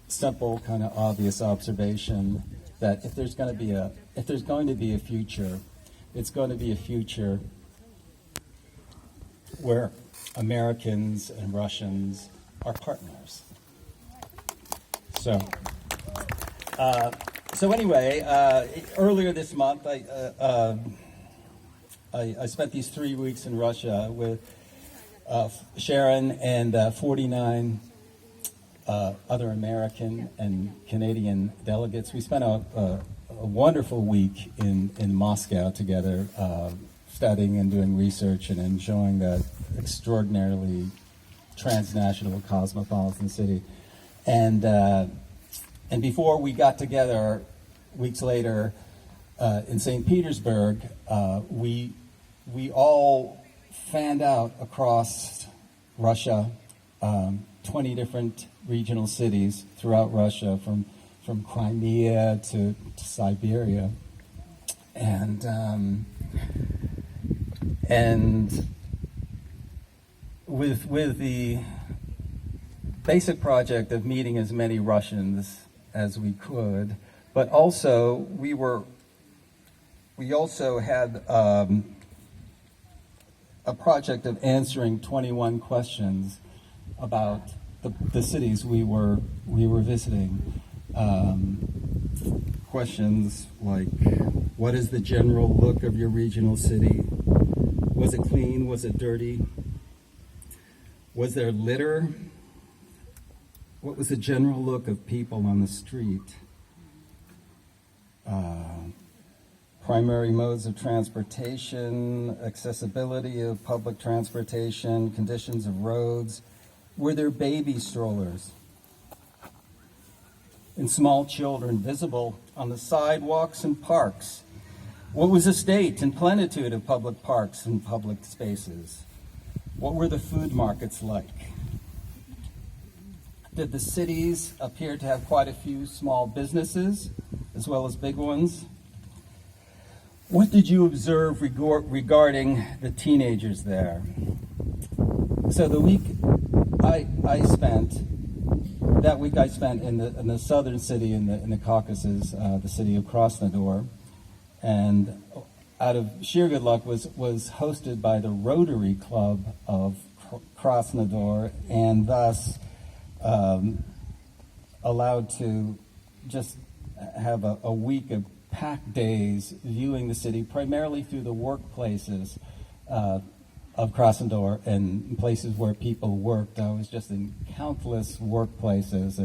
simple, kind of obvious observation that if there's going to be a future, it's going to be a future where Americans and Russians are partners. So anyway, earlier this month, I spent these 3 weeks in Russia with Sharon and 49 other American and Canadian delegates. We spent a wonderful week in Moscow together, studying and doing research and enjoying that extraordinarily transnational cosmopolitan city. And before we got together, weeks later, in St. Petersburg, we all fanned out across Russia, 20 different regional cities throughout Russia, from Crimea to Siberia, and with the basic project of meeting as many Russians as we could, but also we also had a project of answering 21 questions about the cities we were visiting. Questions like, what is the general look of your regional city? Was it clean? Was it dirty? Was there litter? What was the general look of people on the street? Primary modes of transportation, accessibility of public transportation, conditions of roads. Were there baby strollers and small children visible on the sidewalks and parks? What was the state and plenitude of public parks and public spaces? What were the food markets like? Did the cities appear to have quite a few small businesses as well as big ones? What did you observe regarding the teenagers there? So the week I spent in the southern city in the Caucasus, the city of Krasnodar, and out of sheer good luck was hosted by the Rotary Club of Krasnodar, and thus allowed to just have a week of packed days viewing the city primarily through the workplaces of Krasnodar and places where people worked. I was just in countless workplaces.